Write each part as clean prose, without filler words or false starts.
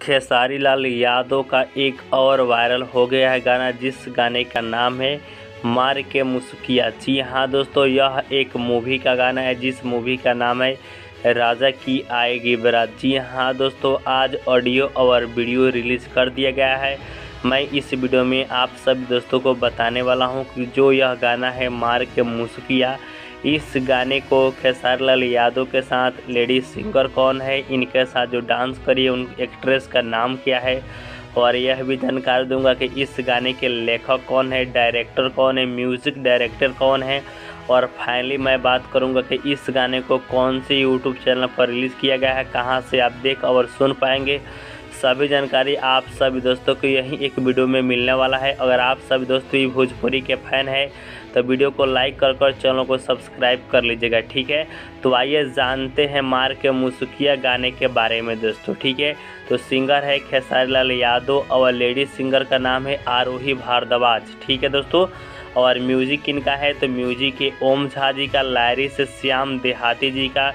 खेसारी लाल यादव का एक और वायरल हो गया है गाना, जिस गाने का नाम है मार के मुस्किया। जी हाँ दोस्तों, यह एक मूवी का गाना है जिस मूवी का नाम है राजा की आएगी बारात। जी हाँ दोस्तों, आज ऑडियो और वीडियो रिलीज़ कर दिया गया है। मैं इस वीडियो में आप सभी दोस्तों को बताने वाला हूं कि जो यह गाना है मार के मुस्किया, इस गाने को खेसारी लाल यादव के साथ लेडी सिंगर कौन है, इनके साथ जो डांस करी है उन एक्ट्रेस का नाम क्या है, और यह भी जानकारी दूंगा कि इस गाने के लेखक कौन है, डायरेक्टर कौन है, म्यूज़िक डायरेक्टर कौन है, और फाइनली मैं बात करूंगा कि इस गाने को कौन से यूट्यूब चैनल पर रिलीज़ किया गया है, कहां से आप देख और सुन पाएंगे। सभी जानकारी आप सभी दोस्तों को यही एक वीडियो में मिलने वाला है। अगर आप सभी दोस्तों भी भोजपुरी के फैन हैं तो वीडियो को लाइक कर चैनल को सब्सक्राइब कर लीजिएगा, ठीक है। तो आइए जानते हैं मार के मुस्किया गाने के बारे में दोस्तों, ठीक है। तो सिंगर है खेसारी लाल यादव और लेडी सिंगर का नाम है आरोही भारद्वाज, ठीक है दोस्तों। और म्यूजिक इनका है तो म्यूजिक है ओम झा जी का, लायरिस श्याम देहाती जी का,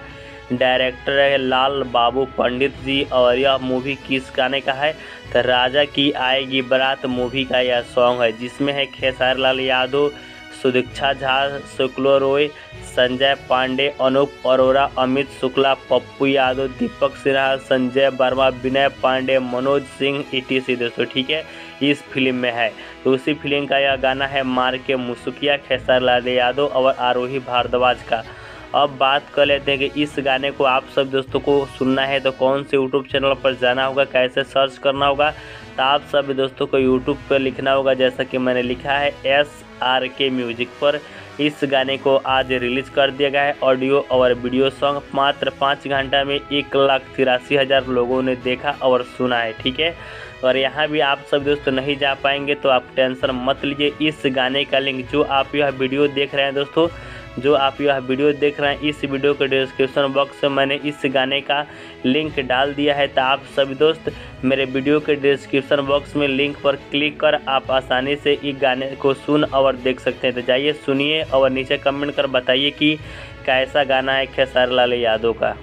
डायरेक्टर है लाल बाबू पंडित जी। और यह मूवी किस गाने का है तो राजा की आएगी बारात मूवी का यह सॉन्ग है, जिसमें है खेसारी लाल यादव, सुदीक्षा झा, शुक्ला रॉय, संजय पांडे, अनूप अरोरा, अमित शुक्ला, पप्पू यादव, दीपक सिन्हा, संजय वर्मा, विनय पांडे, मनोज सिंह etc दोस्तों, ठीक है। इस फिल्म में है तो उसी फिल्म का यह गाना है मार के मुस्किया, खेसारी लाल यादव और आरोही भारद्वाज का। अब बात कर लेते हैं कि इस गाने को आप सब दोस्तों को सुनना है तो कौन से यूट्यूब चैनल पर जाना होगा, कैसे सर्च करना होगा। तो आप सभी दोस्तों को यूट्यूब पर लिखना होगा, जैसा कि मैंने लिखा है SRK म्यूजिक पर। इस गाने को आज रिलीज़ कर दिया गया है ऑडियो और वीडियो सॉन्ग। मात्र 5 घंटा में 1,83,000 लोगों ने देखा और सुना है, ठीक है। और यहाँ भी आप सब दोस्तों नहीं जा पाएंगे तो आप टेंशन मत लीजिए। इस गाने का लिंक जो आप यह वीडियो देख रहे हैं दोस्तों, जो आप यह वीडियो देख रहे हैं, इस वीडियो के डिस्क्रिप्शन बॉक्स में मैंने इस गाने का लिंक डाल दिया है। तो आप सभी दोस्त मेरे वीडियो के डिस्क्रिप्शन बॉक्स में लिंक पर क्लिक कर आप आसानी से इस गाने को सुन और देख सकते हैं। तो जाइए सुनिए और नीचे कमेंट कर बताइए कि कैसा गाना है खेसारी लाल यादव का।